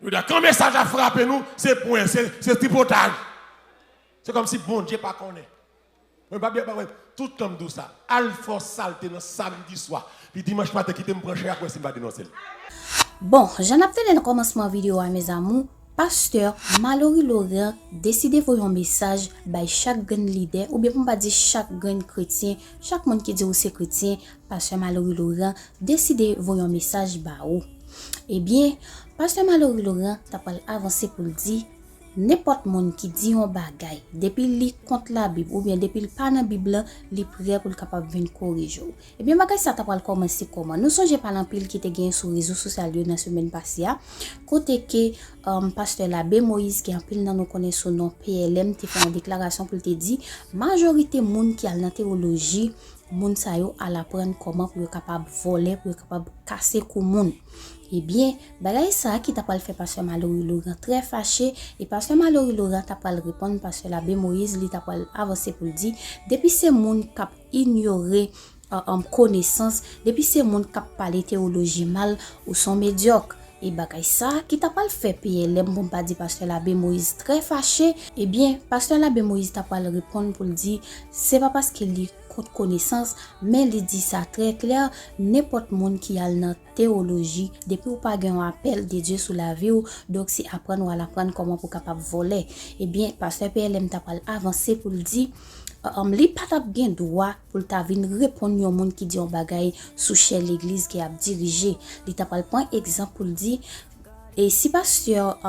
Quand le message a frappé nous, c'est point, c'est tripotage. C'est comme si bon Dieu pas connaît. Tout comme tout ça. Alpha salte dans samedi soir. Puis dimanche matin, qui te me prend cher après si je vais dénoncer. Bon, j'en ai peut-être dans le commencement vidéo à mes amis. Pasteur Mallory Laurent décide de faire un message by chaque grand leader, ou bien pour pas dire chaque grand chrétien, chaque monde qui dit c'est chrétien, Pasteur Mallory Laurent décide de faire un message ba ou. Eh bien, Pasteur Mallory Laurent t'a pas avancé pour le dire n'importe monde qui dit un bagay depuis li contre la Bible ou bien depuis le pas dans Bible li prêt pour capable venir corriger. Et bien bagay ça t'a pas commencer comment nous songe pas l'empile qui te gagne sur réseaux sociaux dans semaine passée côté que pasteur l'abbé Moïse qui en pile dans nous connaît son nom PLM te fait une déclaration pour te dire majorité monde qui a dans théologie moun sa yo à l'apprendre comment pour capable voler pour capable casser kou moun. Eh bien, bagay ça qui t'a pas fait pasteur Mallory Laurent très fâché et pasteur Mallory Laurent t'a pas répondre pasteur l'abbé Moïse li t'a pas avancer pour dire depuis ces moun cap ignorer en connaissance depuis ces moun cap parler théologie mal ou sont médiocres. Et bagay ça qui t'a pas fait PLM bon pas dire pasteur l'abbé Moïse très fâché. Eh bien, pasteur l'abbé Moïse t'a pas répondre pour dire c'est pas parce qu'il dit connaissance mais il dit ça très clair n'importe monde qui a dans théologie depuis ou pas un appel de Dieu sur la vie ou donc c'est apprendre ou apprendre comment pour capable voler. Eh bien pasteur PLM t'a pas avancer pour le dire li pas t'a bien droit pour t'a venir répondre au monde qui dit un bagay sous chez l'église qui a dirigé li t'a pas prendre exemple pour le dire et si pasteur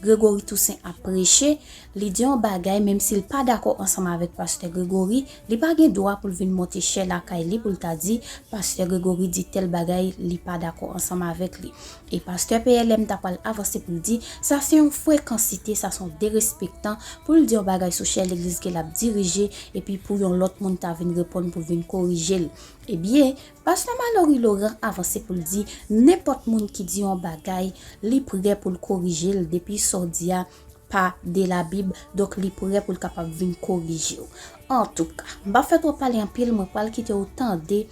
Grégory Toussaint a prêché, il dit un bagay même s'il pas d'accord ensemble avec pasteur Grégory, il pas gen droit pour venir monter chez la Kaili pour t'a dit pasteur Grégory dit tel bagay, il pas d'accord ensemble avec lui. Et pasteur PLM t'a pas avancé pour dire ça c'est une fréquencité, ça sont dérespectant pour le dire bagay sur chez l'église qu'il a dirigé et puis pour l'autre monde t'a venir répondre pour venir corriger. Eh bien, pasteur Mallory Laurent avancé pour le dire n'importe monde qui dit un bagay, li prêt pour le corriger depuis sordia pas de la Bible donc li pourrait pour capable venir corriger. En tout cas, m'a fait trop parler en pile, moi parle qui te autant de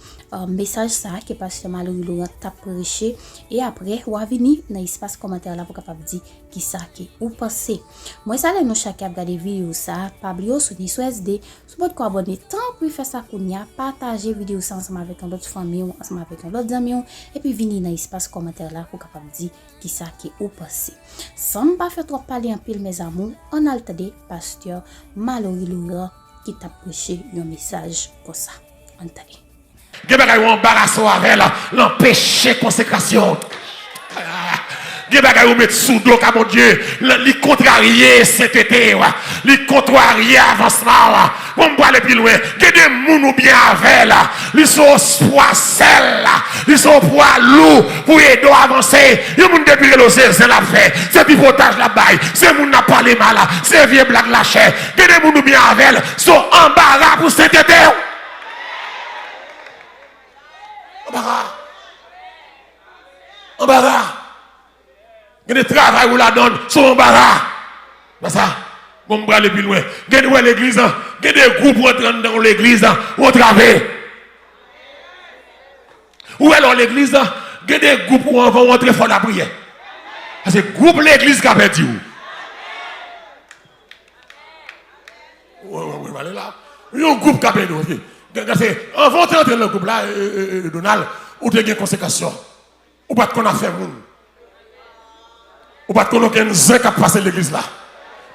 message ça que pasteur Mallory Laurent t'a prêché et après ou venir dans espace commentaire là pour capable dire qui ça qui ou penser. Moi ça les nous chaque regarder vidéo ça, pas oublier sur SD, sur votre abonner tant pour faire ça kounya, partager vidéo ça ensemble avec un autre famille ou ensemble avec un autre ami et puis venir dans espace commentaire là pour capable dire qui ça qui ou penser. Sans pas faire trop parler en pile mes amours, on a le temps de pasteur Mallory Laurent qui t'a prêché un message comme ça. Entendez. Vous avez embarrassé avec l'empêcher consécration. Vous avez mettre sous dos, mon Dieu, les contrarier cet été, les contrarier avancement. On va aller plus loin. Il y a des gens bien avec là. Ils sont poissels là. Ils sont poids lourds pour aider à avancer. Il y a des gens depuis le c'est la fait. C'est pivotage là-bas. C'est gens qui n'a pas les mal là. C'est vieux blague la chair. Il y a des gens bien avec là. Ils sont embarras pour cet été. Embarras. Il y a des travail où la donne. Sont embarras. C'est ça. On va aller plus loin. Il y a l'église. Il y a des groupes rentrant dans l'église. On travaille. Ou alors l'église. Il y a des groupes où on va rentrer fort la prière. C'est le groupe l'église qui a perdu. Oui, là. Il y a un groupe qui a perdu. On va entrer dans le groupe là, Donald, où il y a des conséquences. Ou pas qu'on a fait moun. Ou pas qu'on a un zin qui a passé l'église là.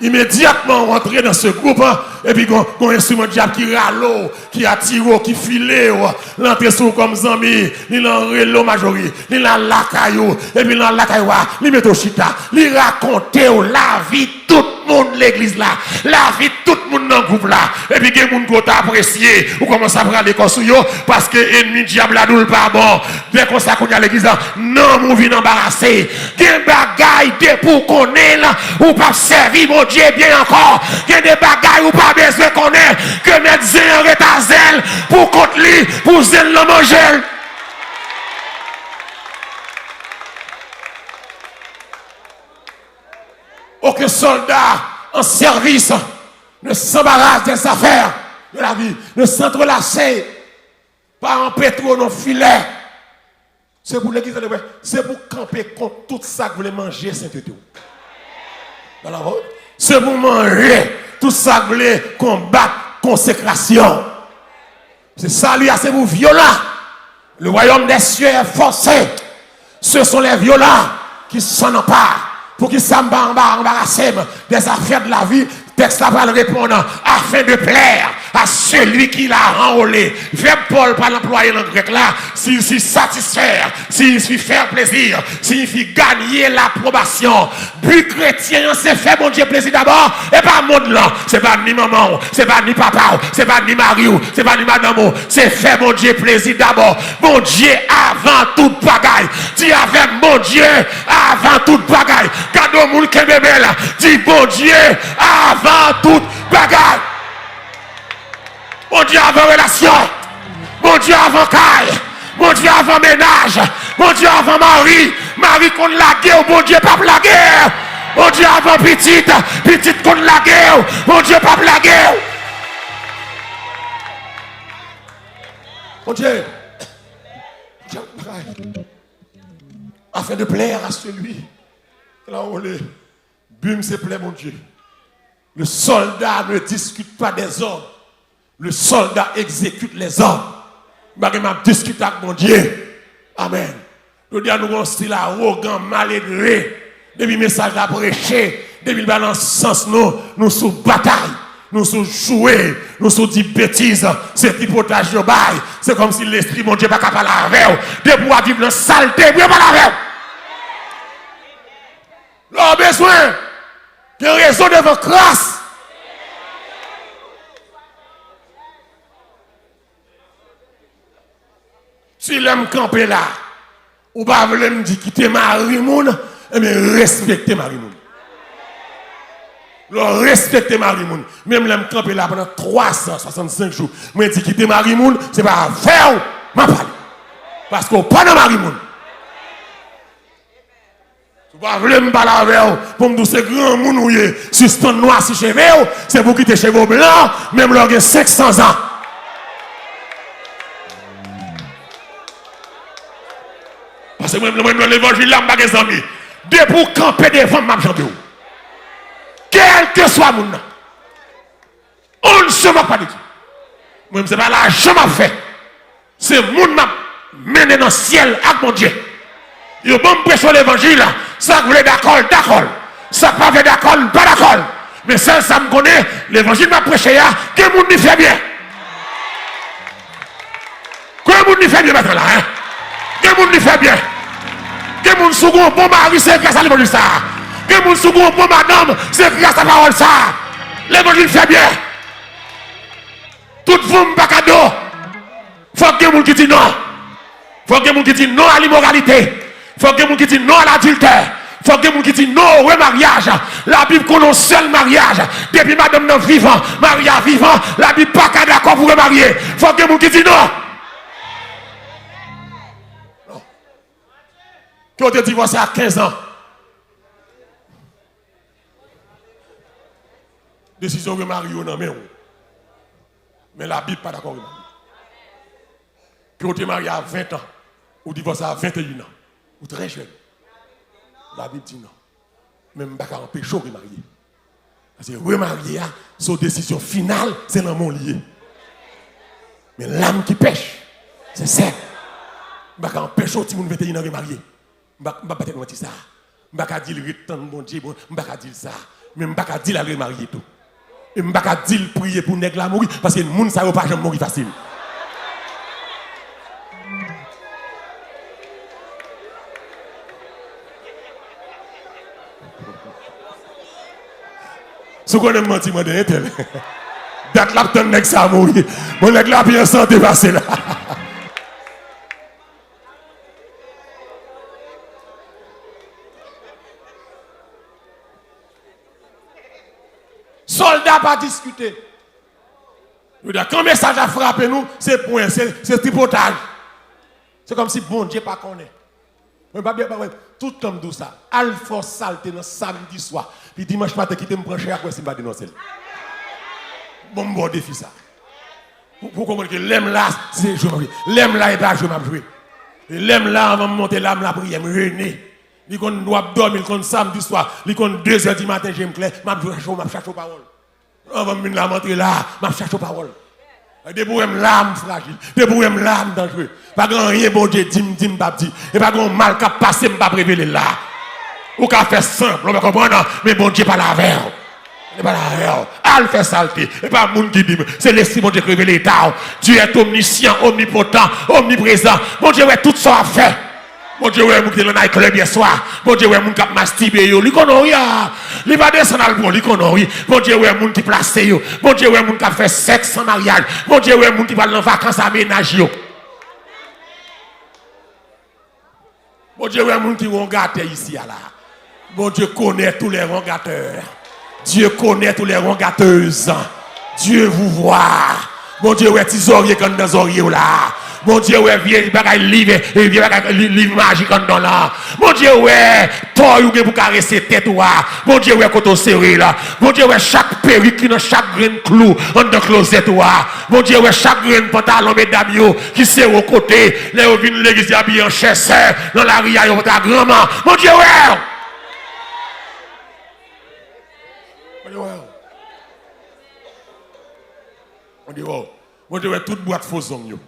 Immédiatement rentrer dans ce groupe et puis un instrument diable qui râle, qui attire, qui file, l'entrée sous comme zami, il en relo majori, il en lakayo, et puis dans lakayo, il met au chita, il raconte la vie tout le monde l'église là, la vie tout le monde dans le groupe là, et puis il y a des gens qui apprécié, ou commence à prendre les conseils parce que l'ennemi diable là nous pas bon, dès qu'on s'accroche à l'église là, non, mon vie embarrassé, il y a des bagailles pour qu'on est là, ou pas servir mon Dieu bien encore, il y a des bagailles ou pas besoin qu'on ait, que mettre zèle en ta zèle pour contre lui, pour zèle le manger. Aucun soldat en service ne s'embarrasse des affaires de la vie, ne s'entrelace pas en pétrole, non filet. C'est pour l'église, c'est pour camper contre tout ça que vous voulez manger, Saint-Étienne. C'est pour manger tout ça que vous voulez combattre, consécration. C'est ça, lui, c'est pour violents. Le royaume des cieux est forcé. Ce sont les violents qui s'en emparent pour qu'ils s'embarrassent des affaires de la vie. Texte va le répondre afin de plaire à celui qui l'a enrôlé. Verbe Paul par l'employé dans le grec là, signifie satisfaire, signifie faire plaisir, signifie gagner l'approbation. But chrétien, c'est faire mon Dieu plaisir d'abord, et pas monde là. C'est pas ni maman, c'est pas ni papa, c'est pas ni mari, c'est pas ni madame, c'est faire mon Dieu plaisir d'abord. Mon Dieu avant toute bagaille. Dis avec mon Dieu avant toute bagaille. Cadeau moun qui bébé là. Dis mon Dieu avant toute bagaille. Mon Dieu avant relation. Mon Dieu avant caille. Mon Dieu avant ménage. Mon Dieu avant mari. Mari qu'on la guerre. Mon Dieu pas la guerre. Mon Dieu avant petite. Petite qu'on la guerre. Mon Dieu pas la guerre. Mon Dieu. Afin de plaire à celui là où les bum se plaît, mon Dieu. Le soldat ne discute pas des ordres. Le soldat exécute les ordres. Je discute avec mon Dieu. Amen. Nous disons nous un style arrogant, malgré. Depuis le message à prêcher, depuis le balance sens, nous sous bataille. Nous sous jouer, nous sous dire bêtises, c'est hypotage de bail. C'est comme si l'esprit, mon Dieu, pas capable de la faire. De pouvoir vivre dans la saleté, vous pas la faire. Leur besoin de raison de votre grâce. Si l'aime camper là, ou pas voulez me dire quitter Marie-Moun, eh bien respectez Marie-Moun. Respectez Marie-Moun. Même l'aime camper là pendant 365 jours. Moi dis quitter Marie-Moun, c'est pas faire ma parole. Parce qu'on pas dans Marie-Moun. Si vous voulez me parler avec vous, pour me dire que ce grand monde qui est suspend noir sur cheveux, c'est pour quitter cheveux blancs, même leur 500 ans. Parce que même l'évangile là, je suis amis. De pour camper devant ma chambre. Quel que soit mon nom. On ne se moque pas de Dieu. Moi, je ne sais pas là, je m'en fait. C'est mon m'a mené dans le ciel avec mon Dieu. Yo bon prêcher l'évangile, ça vous voulez d'accord, d'accord. Ça pas fait d'accord, pas d'accord. Mais ça me connaît, l'évangile m'a prêché là, que le monde n'y fait bien. Que le monde n'y fait bien maintenant là, hein. Que le monde n'y fait bien. Que le monde second bon mari, c'est grâce à l'évangile ça. Que le monde second bon madame, c'est grâce à la parole ça. L'évangile fait bien. Tout le monde pas cadeau. Faut que le monde qui dit non. Faut que le monde qui dit non à l'immoralité. Faut que les gens qui disent non à l'adultère. Faut que les gens qui disent non au mariage. La Bible connaît seul mariage. Depuis madame non vivant, Maria vivant, la Bible pas d'accord pour remarier. Faut que les gens qui disent non. Non. Qui ont été divorcés à 15 ans. Décision de remarier non mais la Bible pas d'accord. Qui ont été mariés à 20 ans ou divorcés à 21 ans. Ou très jeune. La Bible dit non. Même pas empêcher de remarier. Parce que remarier, son décision finale, c'est dans mon lié. Mais l'âme qui pêche, c'est ça. Je ne vais pas empêcher de remarier. Je ne vais pas dire ça. Je ne vais pas dire le bon Dieu, je ne vais pas dire ça. Mais je ne vais pas dire la remarier tout. Et je ne vais pas dire prier pour nègre la mourir. Parce que les gens ne savent pas jamais mourir facile. Si vous avez menti, moi, de tel. Date là, t'en nèg ça mourir. Mon nèg là, bien santé passé là. Soldats pas discuter. Quand le message a frappé nous, c'est point, c'est tripotage. C'est comme si bon Dieu pas connaît. Tout comme tout ça. Alpha saleté dans samedi soir. Puis dimanche matin, qui te me brancher à quoi si je ne pas dénoncer. Bon défi ça. Pour comprendre que l'aime là, c'est jouer. L'aime là et pas jouer, m'a jouer. L'aime là, avant de monter l'âme, la prière, me rené. Il doit dormir, il compte samedi soir, il compte 2h du matin, j'aime clair, je cherche aux paroles. Avant de la montrer là, je cherche aux paroles. Des problèmes l'âme fragile, des problèmes l'âme dangereux. Pas grand rien, bon Dieu, dit, m'pas dit. Et pas grand mal qui a passé, m'pas révéler là. Ou qu'a fait simple, on va comprendre, mais bon Dieu, pas la verre. Pas la verre. Elle fait saleté. Et pas le monde qui dit, c'est l'esprit, bon Dieu, qui révèle l'état. Dieu est omniscient, omnipotent, omniprésent. Bon Dieu, ouais, tout ça a fait. Bon Dieu, ouais, moun qui est club hier soir. Bon Dieu, ouais, moun qui a masturbé yo. Li konon rien. Li va descendre al bon, li konon rien. Bon Dieu, ouais, moun qui placé yo. Bon Dieu, ouais, moun qui a fait sexe sans mariage. Bon Dieu, ouais, moun qui va en vacances à ménage yo. Bon Dieu, ouais, moun qui vont gâter ici là. Bon Dieu connaît tous les rongateurs. Dieu connaît tous les rongateuses. Dieu vous voit. Bon Dieu, ouais, tes oreilles comme dans oreilles là. Mon Dieu, ouais, vieux bagay livre magique dans là. Mon Dieu, ouais, toi, vous pour caresser tête ou mon Dieu, ouais, quand on serré là. Mon Dieu, ouais, chaque perruque qui dans chaque grain clou, en dans closet ou mon Dieu, ouais, chaque grain pantalon, mesdames, yo, qui c'est au côté, là, vous venez l'église habillé en chaise, dans la ria, yo, ta grand-mère. Mon Dieu, ouais. Mon Dieu, ouais. Mon Dieu, ouais. Mon Dieu, ouais, toute boîte faux ongles, yo.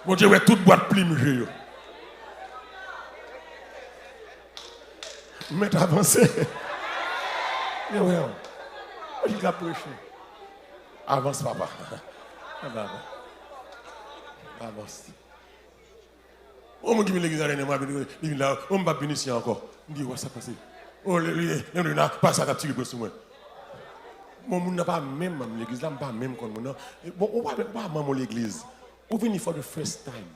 Mon Dieu, ouais, toute boîte plimée. Mais avancé. Mais ouais, il a prêché. Avance, papa. Avance. Oh, mon Dieu, l'église a rien, il là, on m'a béni ici encore. Il dit, ouais, ça passe. Oh, il n'a pas ça, tiré pour moi. Mon monde n'a pas même, l'église n'a pas même comme mon. Bon, on va pas maman l'église. Vous venez for the first time.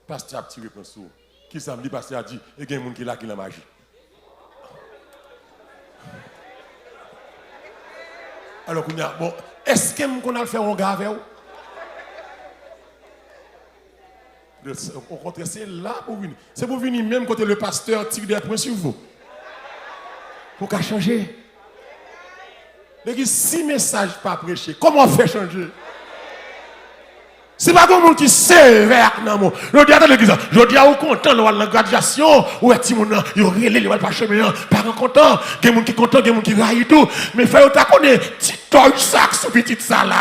Pasteur a tiré pour sous. Qui ça me dit, pasteur a dit, et il y a des gens qui là qui la magie. Alors, bon, est-ce qu'on a fait un gars avec vous? Au contraire, c'est là pour venir. C'est pour venir même quand le pasteur tire des points sur vous. Pour qu'à changer. L'église, si message pas prêché, comment faire changer? C'est pas comme qui sait vers nous. Je dis à l'église, je dis à vous content de la graduation, ou est-ce que vous relèvez les pas chemin, pas content, il y a des gens qui sont contents, il y a des gens qui raillent tout. Mais frère, tu connais, tu touches sac sur petit ça là.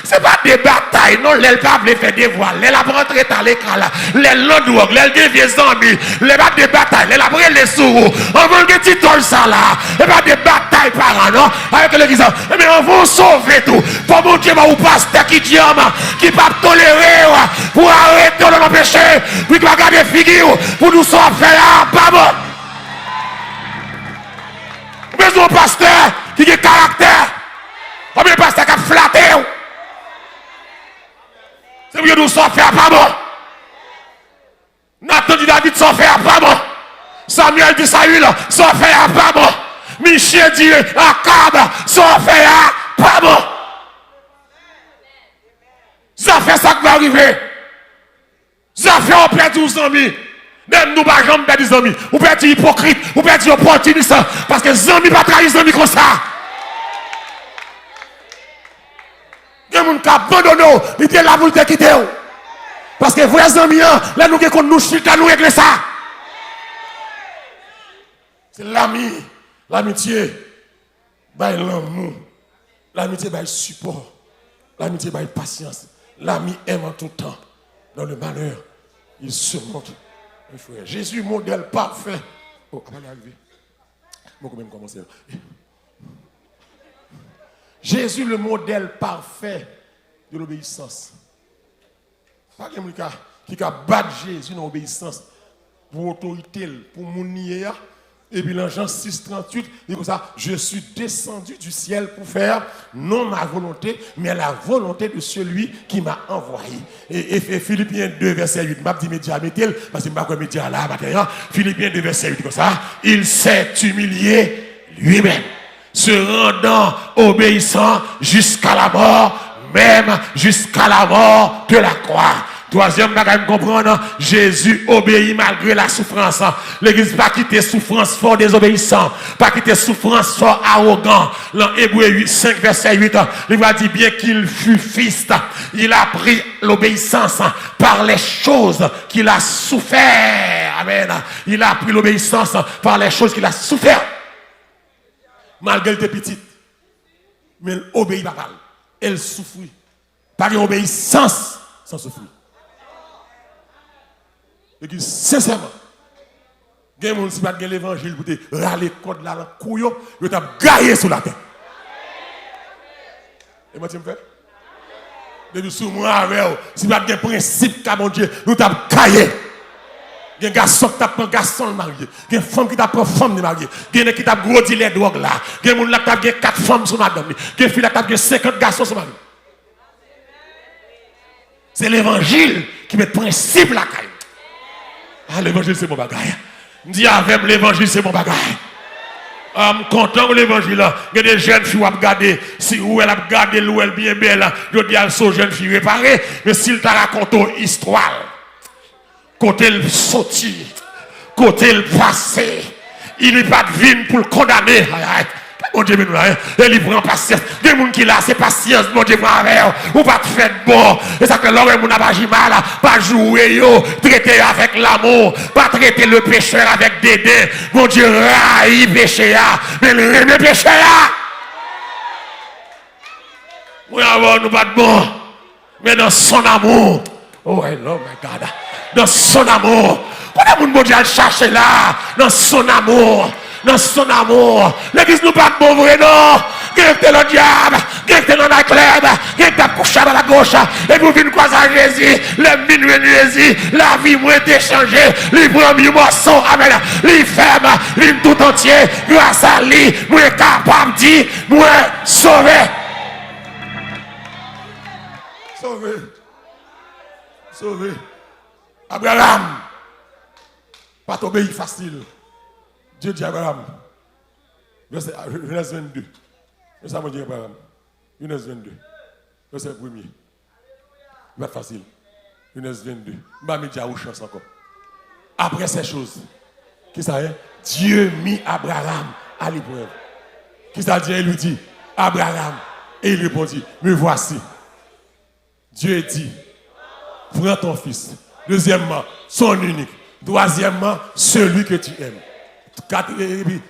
C'est pas des batailles, non, les pas veulent faire des voiles, les la rentrer à l'écran là, les landougs, les vieux zombies, les pas des batailles, les la les sourds. On veut que tu touches ça là. Et pas des batailles par non, avec l'église. Mais on va sauver tout. Pour mon Dieu, ou pasteur qui dit, qui pas pour arrêter de l'empêcher, puis qu'il va garder figure, pour nous sortir là, pas bon. Mais un pasteur qui a caractère, comme un pasteur qui a flatté, c'est pour nous sortir pas bon. Nathan dit David sortir pas bon. Samuel dit Saül sortir pas bon. Michel dit Akab sortir pas bon. Ça fait ça qui va arriver. Ça fait on perd 12 amis. Même nous pas jamais perdre des amis. Ou perdre hypocrite, ou perdre opportuniste. Parce que les amis pas trahir les amis comme ça. Il y a des gens qui abandonnent, ils étaient là pour te quitter. Parce que vrais amis, là nous qui nous chita, nous régler ça. C'est l'ami, l'amitié, l'amour, l'amitié, le support, l'amitié, la patience. L'ami aime en tout temps. Dans le malheur, il se montre un frère. Jésus, modèle parfait. Oh, on va y arriver. Moi, quand même commencer. Jésus, le modèle parfait de l'obéissance. Pas quelqu'un qui a battu Jésus dans l'obéissance pour autorité, pour mon nier. Et puis dans Jean 6,38, il dit comme ça, je suis descendu du ciel pour faire non ma volonté, mais la volonté de celui qui m'a envoyé. Et Philippiens 2, verset 8, je dis média, mettez-le, parce que je ne sais pas média là, maintenant. Philippiens 2, verset 8, comme ça, il s'est humilié lui-même, se rendant obéissant jusqu'à la mort, même jusqu'à la mort de la croix. Troisième bagage, comprendre, Jésus obéit malgré la souffrance. L'église pas quitter souffrance fort désobéissant, pas quitter souffrance fort arrogant. Dans Hébreux 5 verset 8, il va dire bien qu'il fut fils, il a pris l'obéissance par les choses qu'il a souffert. Amen. Il a pris l'obéissance par les choses qu'il a souffert. Malgré tes petites, mais elle obéit pas mal. Elle souffre. Pas d'obéissance sans souffrir. Et que sincèrement, il y a des gens qui n'ont pas l'évangile pour te râler contre la couille, ils t'ont gaillé sur la tête. Et moi, tu me fais? Depuis sous moi, avec si tu n'as pas de principe, mon Dieu, nous t'avons gaillé. Il y a un garçon qui t'a pris un garçon de marié. Il y a une femme qui t'a pris une femme de marié. Il y a un qui t'a grodi les drogues là. Il y a un qui t'a pris 4 femmes sur madame. Il y a une fille qui t'a pris 50 garçons sur madame. C'est l'évangile qui met principe la caille. Ah, l'évangile, c'est mon bagage. Je dis avec l'évangile, c'est mon bagage. Je suis content de l'évangile. Il y a des jeunes filles qui ont regardé, si où elle a regardé, où elle est bien belle. Je dis à ce jeune fille réparée, mais s'il t'a raconté une histoire, côté le sorti, côté le passé, il n'y a pas de vine pour le condamner. Mon Dieu, il prend patience. Il y a des gens qui là, c'est patience, mon Dieu, ou pas de faire bon. Et ça que l'homme n'a pas mal, pas jouer, traiter avec l'amour, pas traiter le pécheur avec dédain. Mon Dieu, raille péché, mais le péché là. Oui, avant, nous pas de bon, mais dans son amour. Oh, I love my God. Dans son amour. Quand mon Dieu a cherché là, dans son amour. Dans son amour. L'église nous pas de bon vrai, non. Qui était le diable, qui était dans la club, qui était couché à la gauche, et vous venez quoi à Jésus, les minuit Jésus, la vie m'a été changée, les premiers morceaux, amen, les fermes, les tout entier, grâce à lui, nous sommes capables de dire, nous sommes sauvés. Sauvé. Sauvé. Abraham, pas t'obéir facile. Dieu dit à Abraham, verset Genèse 22. C'est ça, mon Dieu, Abraham. Genèse 22. Verset 1er. Pas facile. Genèse 22. Je vais mettre à chance encore. Après ces choses, qui ça est? Dieu mit Abraham à l'épreuve. Qui ça dit? Il lui dit, Abraham. Et il répondit, me voici. Dieu dit, prends ton fils. Deuxièmement, son unique. Troisièmement, celui que tu aimes. 4,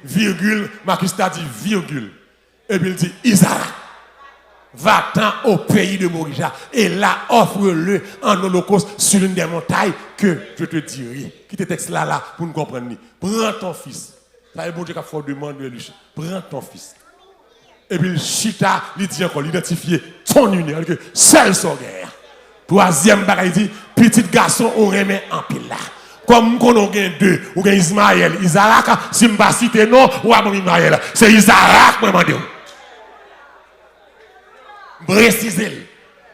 virgule, Marcus t'a dit virgule. Et puis il dit, Isaac, va-t'en au pays de Morija et là offre-le en holocauste sur l'une des montagnes que je te dirai. Qui te texte là pour nous comprendre. Prends ton fils. Ça est bon Dieu qui a fait demander lui. Prends ton fils. Et puis Chita, il dit encore, l'identifier ton union. Seul son guerre. Troisième bagage, il dit, petit garçon, on remet en pile là. Comme on a deux, ou bien Ismaël, Isaac, si je ne pas citer non, ou à Ismaël, c'est Isaac, moi, je demande. Précisez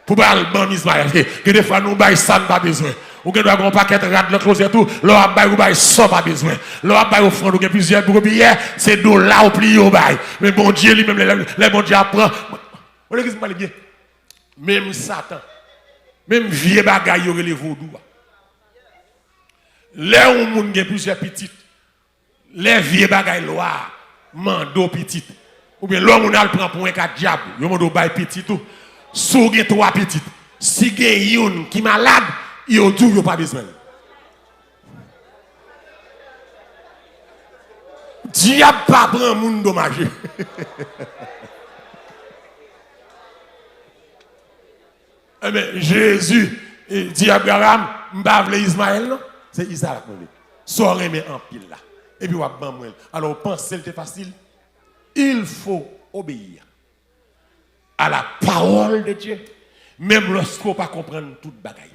pour parler de Ismaël, que des fois nous baillons ça, pas besoin. Ou que nous avons un paquet de rats de l'autre et tout, là, nous baillons ça, pas besoin. Là, nous baillons offrande, nous avons plusieurs billets, c'est d'eau là, au pli, au bail. Mais bon Dieu, lui-même, les bon Dieu apprend. On l'église mal bien. Même Satan, même vieux bagaille, il y aurait les vaudous. Les gens qui ont plusieurs petites, les vieux bagailles lois, mando petites. Ou bien l'homme qui prend pour un cas diable, il mando bail petit tout. Si vous avez 3 petites, si vous avez une qui est malade, il n'y a tout, pas besoin. Diable pas prend monde dommagé. Eh bien, Jésus dit à Abraham, m'bavle Ismaël, non? C'est Isaac. Soit remet en pile là. Et puis, alors, pensez que c'est facile. Il faut obéir à la parole de Dieu, même lorsqu'on ne peut pas comprendre toute bagaille.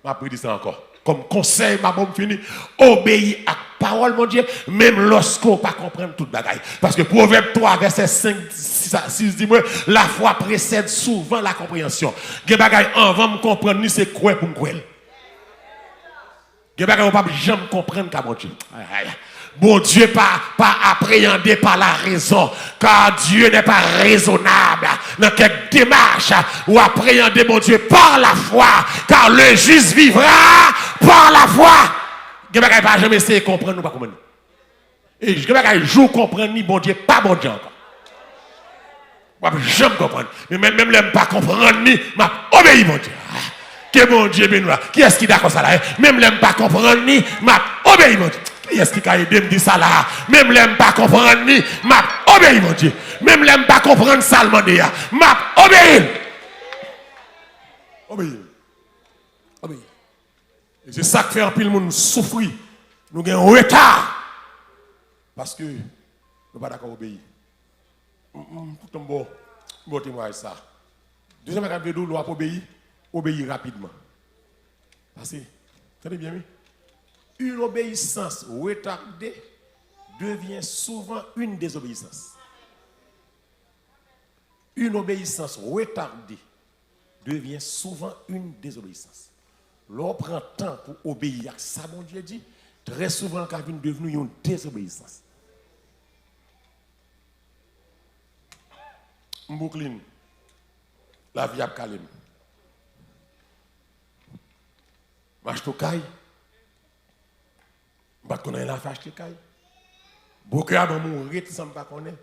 Je vais dire ça encore. Comme conseil, ma bombe fini, obéir à la parole, mon Dieu, même lorsqu'on ne peut pas comprendre toute bagaille. Parce que Proverbe 3, verset 5, 6, dit, la foi précède souvent la compréhension. Les bagailles avant de comprendre, ni c'est quoi pour me croire. Les bagailles ne peuvent jamais comprendre qu'à mon Dieu. Bon Dieu pas appréhendé par la raison, car Dieu n'est pas raisonnable. dans quelques démarches, ou appréhender mon Dieu par la foi, car le juste vivra par la foi. Je ne vais pas jamais essayer de comprendre, nous pas comprendre. Et je ne vais pas jouer comprendre ni bon Dieu, pas bon Dieu encore. Je ne vais jamais comprendre. Mais même je ne pas comprendre ni, je obéis mon Dieu. Que mon Dieu bénisse. Qui est-ce qui d'accord ça là? Même je ne pas comprendre ni, je obéis mon Dieu. Qui est-ce qui a aidé me dire ça là? Même je ne pas comprendre ni, je obéis mon Dieu. Même je ne pas comprendre ça le monde, je obéis. Obéis. Obéis. Et c'est ça qui fait un pile monde souffrir. Nous avons un retard. Parce que nous ne sommes pas d'accord obéir. Tout un bon témoignage ça. Deuxième cas de nous obéir, obéir rapidement. Parce que, tenez bien, une obéissance retardée devient souvent une désobéissance. Une obéissance retardée devient souvent une désobéissance. L'on prend temps pour obéir à ça, mon Dieu dit, très souvent, le cas est devenu une désobéissance. Mbouklin, la vie a calme. M'achète au caille. Je ne sais pas si acheté caille. Beaucoup a mourir sans pas connaître.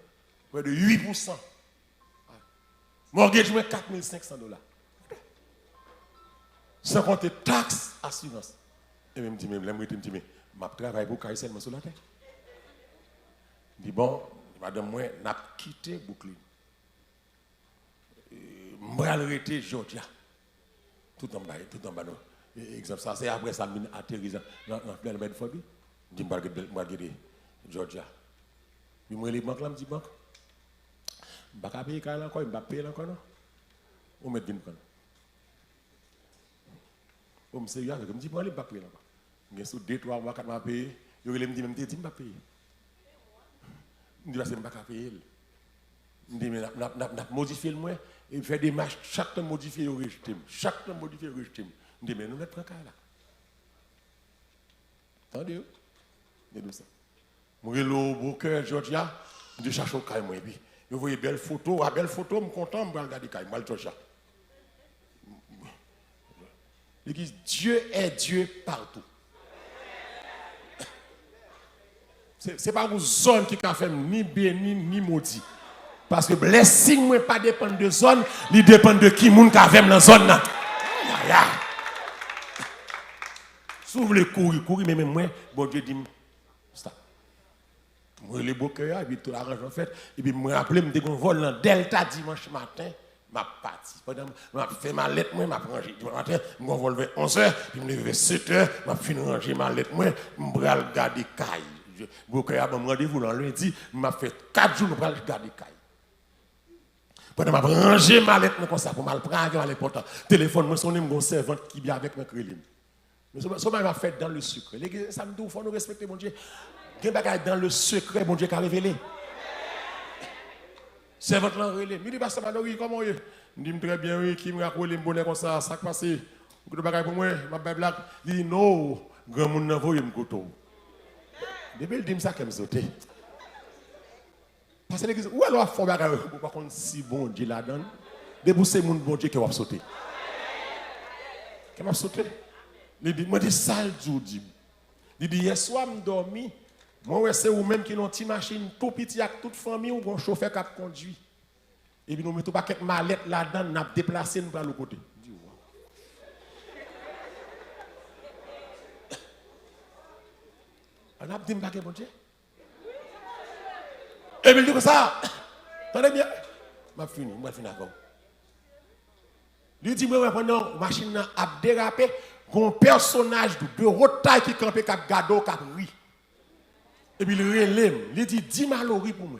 Près de 8%. Mortgage, $4 500. Sans compter taxes, assurance. Et même, je me dis, je travaille pour caille seulement sur la tête. Je dis, bon, madame, moi, je n'ai quitté Brooklyn. Je vais arrêter Georgia. Tout en bas. Exemple, ça, c'est après ça, je atterri dans plein de Bedford. Je dis, je vais regarder Georgia. Puis moi, les banques, là, je dis, banque. Je ne vais pas payer encore, je ne vais pas payer encore. On met 20 points. Je me dis, je me dis, je ne vais pas payer encore. Je suis 2, 3 mois, 4 mois à payer. Je me dis, je ne vais pas payer. Je me dis, je ne vais pas payer. Je me dis, je vais modifier le moins. Et faire des matchs, chaque temps modifier le régime. Chaque temps modifier le régime. Je dis, mais nous ne prenons pas là. Attendez, je dis ça. Je suis au Booker, Georgia. Je cherche au caille, moi. Et puis, je vois une belle photo. Je suis content, je vais regarder le caille. Je vais Georgia. L'église, Dieu est Dieu partout. Ce n'est pas une zone qui a fait ni béni ni maudit. Parce que blessing ne pas dépendre de zone, il dépend de qui moun ka vem dans zone là. Si vous voulez courir, mais même moi, bon Dieu dit stop. Moi les boqueurs et puis tout l'argent en fait et puis me rappeler me qu'on vol dans Delta dimanche matin, m'a parti. Pendant m'a fait ma lettre moi, m'a rangé dimanche matin, me vol vers 11h, puis me lever 7h, m'a fini ranger ma lettre moi, me bral garder caille. Boqueur a rendez-vous dans lundi, m'a fait 4 jours me bral garder caille. Pendant que je rangé ma lettre comme ça pour mal prendre à l'important. Téléphone, moi, son mon servante qui vient avec moi. Mais ça m'a fait dans le secret. Ça me dit, il faut nous respecter, mon Dieu. Il y a dans le secret, mon Dieu, qui a révélé. Servante l'a révélé. Je dis, bah, ça m'a dit, comment vous? Je dis, très bien, oui, qui me raconte, bonnet comme ça, ça passe. Vous avez pour moi, ma blague. Il dit, non, grand monde n'a pas eu un couteau. Depuis le dit, ça, qu'elle me sauté. Parce que l'église, où alors faut pas qu'on si bon Dieu la donne, débousser mon bon Dieu qui va sauter. Qui va sauter? Il dit, moi dis ça le jour dit. Il dit hier soir me dormi, moi c'est vous même qui ont une petite machine tout petit avec toute famille ou un chauffeur qui a conduit. Et puis nous mettons pas quelques mallettes là-dedans, nous avons déplacé nous par le côté. On a dit pas bon Dieu. Et puis il dit comme ça, attendez bien, je vais finir avec vous. Il dit, moi, pendant la machine a dérapé, un personnage de haute taille qui campait, qui a gardé, qui a ri. Et puis il relève, il dit, 10 malori pour moi.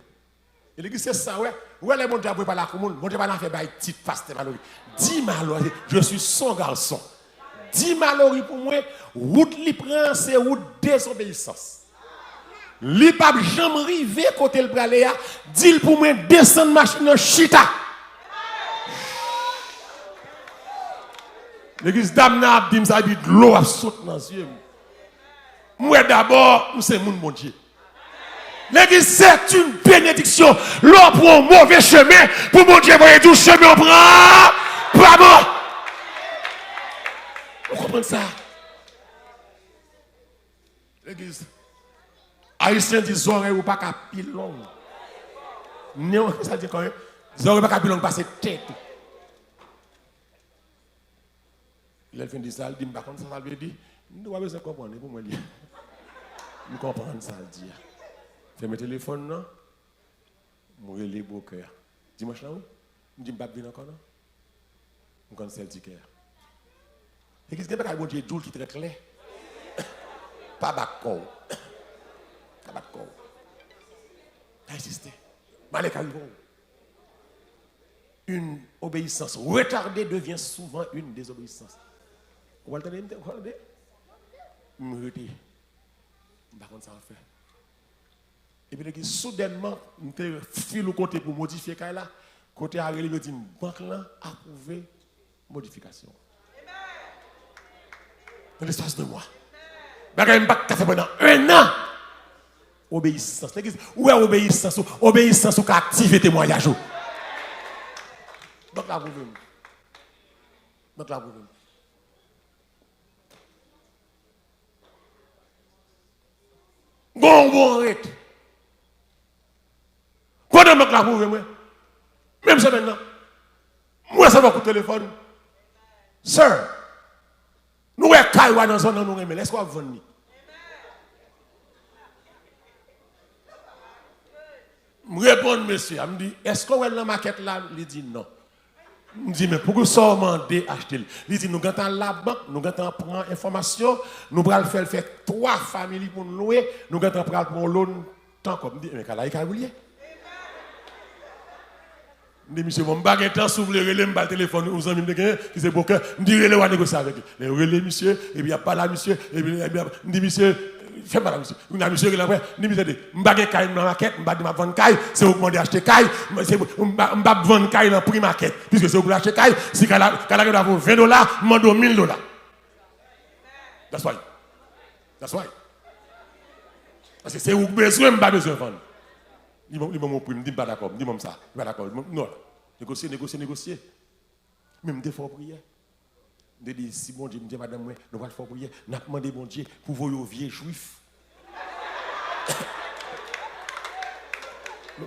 Il dit, c'est ça, ouais. Ouais, les bon Dieu, pas la commune, bon Dieu, pas faire une petite passe malori. 10 malori, je suis son garçon. 10 malori pour moi, route li prend, c'est route désobéissance. Li pa jamais rivé côté le braléa, dit pour moi descendre machine chita. L'église d'Amna a dit ça dit l'eau a sauté dans les yeux. Moi d'abord, c'est mon bon Dieu. L'église, c'est une bénédiction. L'on prend un mauvais chemin pour mon Dieu, voyez tout chemin on prend. Pas bon. Vous comprenez ça? L'église. Haïtien dit oreilles ou pas qu'à pile long. Non, ça dit quand même. Oreilles pas qu'à pile long parce que tête. Il a fait dire ça, il dit, par contre, ça veut dire, nous avons besoin de comprendre pour moi. Nous comprenons ça, il dit. Fais mes téléphones, non? Moi, je les beaux cœurs. Dimanche là, je dis, je ne vais pas venir encore, non? Je connais celle du cœur. Et qu'est-ce que c'est que bon Dieu qui est très clair? Pas d'accord. Pas d'accord. T'as insisté. Malek arrivons. Une obéissance retardée devient souvent une désobéissance. Vous entendez? Vous entendez? Je me retire. Par contre, ça va faire. Et puis, soudainement, je file au côté pour modifier là. Côté à relire, dit, banque là, approuvé modification. Dans l'espace de mois. Je ne vais pas faire pendant 1 an. Obéissance. Où est obéissance? Obéissance ou activer témoignage. Donc là, vous venez. Donc là, vous venez. Bon, arrête. Quand on m'a vous venez, même ça maintenant, moi, ça va coup de téléphone. Sir, nous sommes caïwa dans la zone, nous sommes laisse-moi venir. Je réponds, monsieur, je me dis, est-ce que vous avez la maquette là? Il dit non. Je me dis, mais pourquoi ça demander acheter? Il dit, nous avons la banque, nous avons prendre information, nous allons faire 3 familles pour nous louer, nous allons prendre l'eau tant comme dit, mais quand il y a oublié. Je dis, monsieur, mon baguette temps, s'ouvre le relais, je téléphone aux amis de quelqu'un qui c'est pour que je dis, relais, on va négocier avec lui. Le relais, monsieur, et puis il n'y a pas là, monsieur, et puis je dis, monsieur, fais pas là, monsieur. On a monsieur qui l'a fait, je dis, monsieur, je vais caille dans la maquette, je vais vendre caille, c'est vous qui acheter caille, je vais vendre caille dans le prix maquette, puisque c'est vous qui acheter caille, si elle a pour $20, je demande $1000. That's why. That's why. Parce que c'est vous qui besoin, je n'ai pas besoin de vendre. Il m'a mon prix, je dis pas d'accord, dis-moi ça, pas d'accord. Non, négocier. Même des fois prier. De dire si bon Dieu me dit madame moi, nous allons faire prier, nous avons demandé bon Dieu pour vos vieux juifs.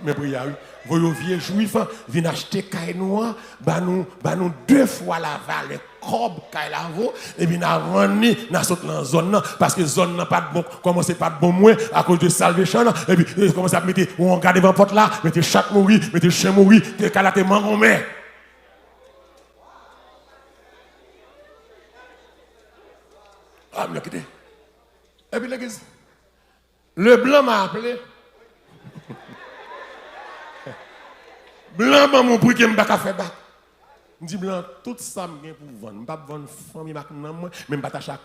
Mais prier oui, vos vieux juifs viennent acheter caille noir, bah nous 2 fois la valeur cob caille la vo et puis n'a vendu n'a sauté dans zone parce que zone n'a pas de bon commence pas de bon moins à cause de salvation et puis commence à mettre on garde devant porte là, mettez chaque mourir, mettez chien mourir, que calate mangon mais ah, mais écoutez. Et puis l'église. Le blanc m'a appelé. Blanc m'a mon prix que m'a fait battre. Je dis blanc, tout ça me pour vendre. Je ne vais pas vendre famille maintenant, mais je ne vais pas chacun.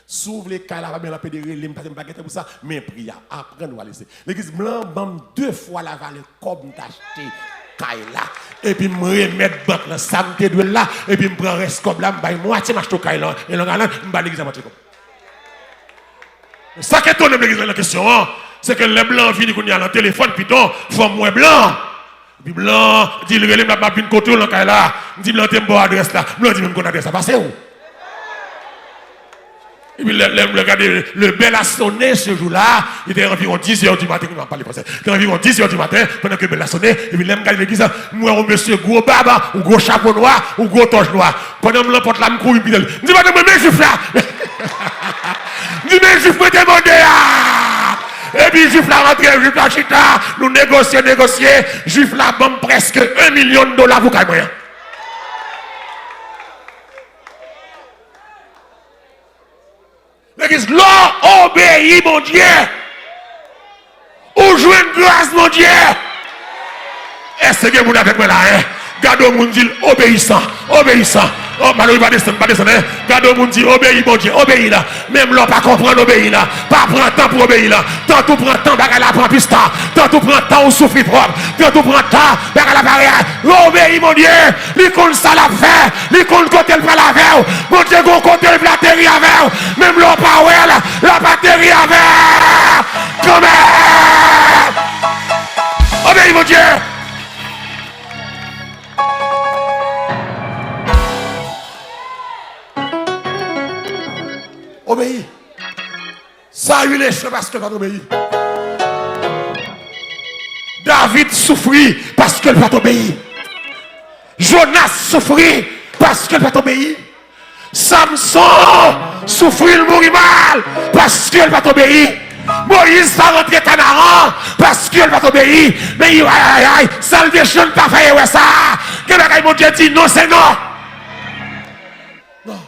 S'ouvre les cas là, bien la pédérée, je ne vais pas pour ça, mais prix après nous va laisser. L'église blanc m'a 2 fois la valeur comme t'acheter. Là et puis me remettre banque là ça me de là et puis me prend reste comme là me moitié m'achète caille là et là me ba l'église à moitié comme ça qui étonne l'église la question c'est que les blancs viennent qu'on y a dans téléphone piton font moins blanc puis blanc dit le relais m'a une côté là caille là dit blanc t'es bon adresse là blanc dit même qu'on adresse ça passer où et puis, regardez, le bel a sonné ce jour-là. Il était environ 10h du matin. On va parler français. Il était environ 10h du matin, pendant que le bel a sonné. Et puis, l'aime l'église. Moi, un monsieur gros baba, ou gros chapeau noir, ou gros toche noir. Pendant que l'emporte là, je cours, il dit, dis-moi, mais juif là. Dis, mais juif, me demander. Et puis, juif là, rentré, juif là, chita. Nous négocions. Juif là, bon, presque $1 million pour qu'il moyen. L'église, l'on obéit, mon Dieu. Ou jouez une grâce, mon Dieu. Est-ce que vous avez moi là, hein? Gardez mon Dieu, obéissant. Oh, malheureusement, pas descendre, hein? Gardez mon Dieu, obéis, mon Dieu, obéis là. Même l'on pas comprendre, obéis là. Pas prendre temps pour obéir là. Tant tout prend temps, bagarre la prend plus tard. Tant tout prend temps, ou souffrir propre. Tant tout prend temps, bagarre la barrière. Obéis, mon Dieu. L'icône ça l'a fait. L'icône côté le prend la veille. Mon Dieu, côté le batterie avec. Même l'on pas ouais là. La batterie avec. Quand même. mon Dieu. Obéis. Ça a eu les choses parce que pas obéi. David souffrit parce qu'elle va t'obéir. Jonas souffrit parce qu'elle va t'obéir. Samson souffrit le mourir mal parce qu'elle va t'obéir. Moïse va rentrer Canaran parce qu'elle va t'obéir. Mais aïe aïe aïe, salvation pas fait ouais ça. Que bagaille mon Dieu dit non, c'est non. Non.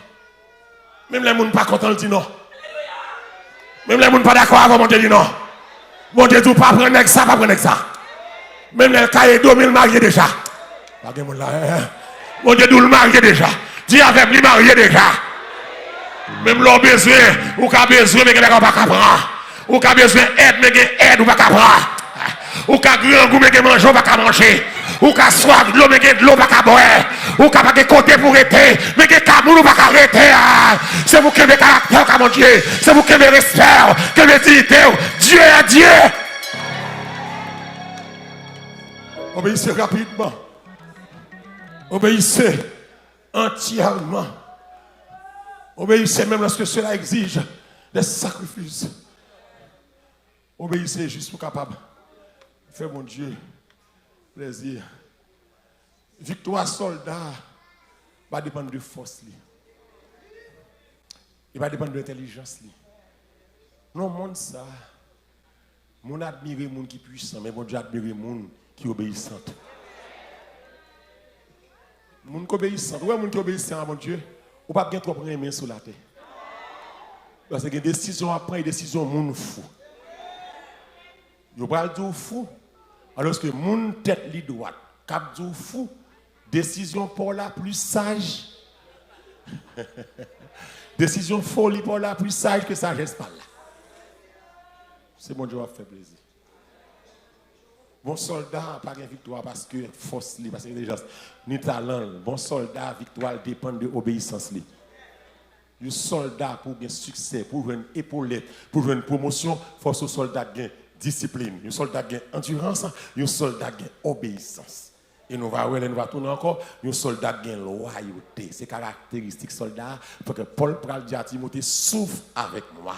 Même les gens pas contents dit non. Même les gens pas d'accord avec mon Dieu dit non. Mon Dieu dit pas prendre ça, pas prendre ça. Même les cahiers d'eau, il marié déjà. Mon Dieu dit le marié déjà. Dis avec lui marié déjà. Même l'on besoin, ou qu'a besoin, mais qu'il n'a pas qu'à prendre. Ou qu'a besoin d'aide, mais qu'il aide ou pas qu'à prendre. Ou qu'a grand goût, mais qu'il mange ou pas qu'à manger. Ou qu'a soif de l'eau, mais qu'il de l'eau pas qu'à boire. Ou qu'a pas de côté pour arrêter, mais qu'il camoule ou pas qu'à arrêter. C'est vous qui avez caractère, mon Dieu. C'est vous qui avez respect, qui avez dignité. Dieu est Dieu. Obéissez rapidement. Obéissez entièrement. Obéissez même lorsque cela exige des sacrifices. Obéissez juste pour capable. Fais mon Dieu plaisir. Victoire soldat va dépendre de force. Il va dépendre de l'intelligence. Non, monde ça. Mon admire les gens qui sont puissants, mais mon Dieu admire les gens qui obéissent. Les gens qui obéissent, les gens qui obéissent à mon Dieu, ou pas bien trop prendre les mains sur la terre. Parce que les décisions après, les décisions moun fou. Yo pas dire fou. Alors que moun tête li droite, cap dire fou, décision pour la plus sage. Décision folie pour la plus sage que sagesse pas là. C'est mon Dieu qui fait plaisir. Bon soldat pas de victoire parce que force li, parce que intelligence ni talent. Bon soldat victoire dépend de l'obéissance li. Un soldat pour bien succès, pour une épaulette, pour une promotion, force au soldat gain discipline, un soldat gain endurance, un soldat gain obéissance. Et nous va tourner encore, un soldat gain loyauté. C'est caractéristique soldat pour que Paul pral dit à Timothée souffre avec moi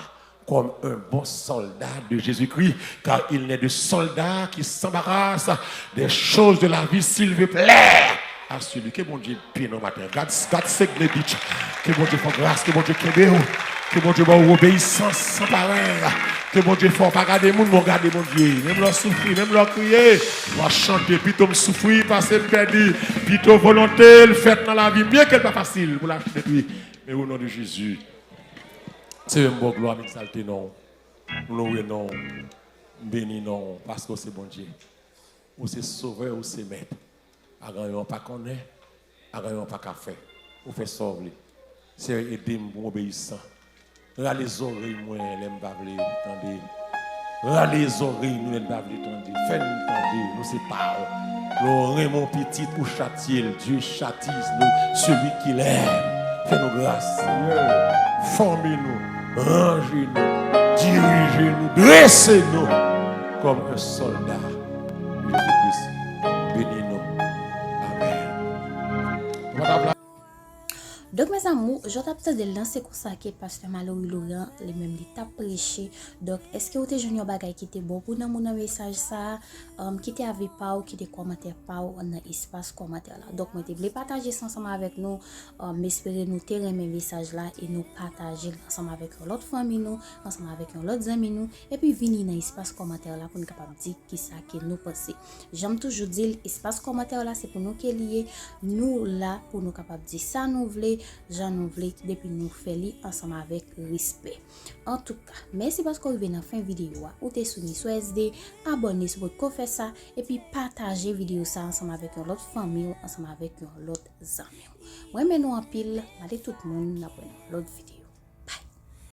comme un bon soldat de Jésus-Christ, car il n'est de soldat qui s'embarrasse des choses de la vie, s'il veut plaire à celui que mon Dieu prie nos matins. God save the bitch. Que mon Dieu fasse grâce, que mon Dieu kébé, que mon Dieu va obéissance sans pareil. Que mon Dieu faut pas garder mon regarder mon Dieu. Même leur souffrir, même leur crier, on va chanter, plutôt me souffrir, passer le perdu, plutôt volonté, le fait dans la vie, bien qu'elle pas facile pour l'acheter depuis. Mais au nom de Jésus. C'est un bon gloire, exalté non. Loué non. Béni non. Parce que c'est bon Dieu. Ou c'est sauveur ou c'est maître. Agayon pas connaît. Agayon pas qu'à faire. Ou fait sauver. C'est aider pour obéissant. Là les oreilles, moi, l'aime pas vle tendez. Là les oreilles, nous l'aime pas vle tendez. Fais-nous tendez. Nous c'est pas. L'oreille, mon petit, pour châtier. Dieu châtie celui qui l'aime. Fais-nous grâce, Seigneur. Formez-nous, rangez-nous, dirigez-nous, dressez-nous comme un soldat. Jésus-Christ, bénis-nous. Amen. Donc mes amours, je t'ai de lancer comme ça que pasteur Mallory Laurent les mêmes l'état prêché. Donc est-ce que vous avez une bagay qui était bon pour nous mon message ça qui était avec pas ou qui était commentaire pas ou dans espace commentaire là. Donc moi je voulais partager ça ensemble avec nous, m'espérer nous terrer mes messages là et nous partager ensemble avec l'autre famille nous, ensemble avec l'autre amis nous et puis venir dans espace commentaire là pour nous capable dire qui ça que nous penser. J'aime toujours dire espace commentaire là c'est pour nous qui lié nous là pour nous capable dire ça nous voulons j'en nous voulons depuis nous faire ensemble avec respect. En tout cas, merci parce que vous venez dans fin vidéo ou t'es soumis sur SD, abonnez sur votre faire ça et puis partagez vidéo ça ensemble avec l'autre famille, ensemble avec l'autre amis. Moi maintenant en pile, allez tout le monde dans l'autre vidéo.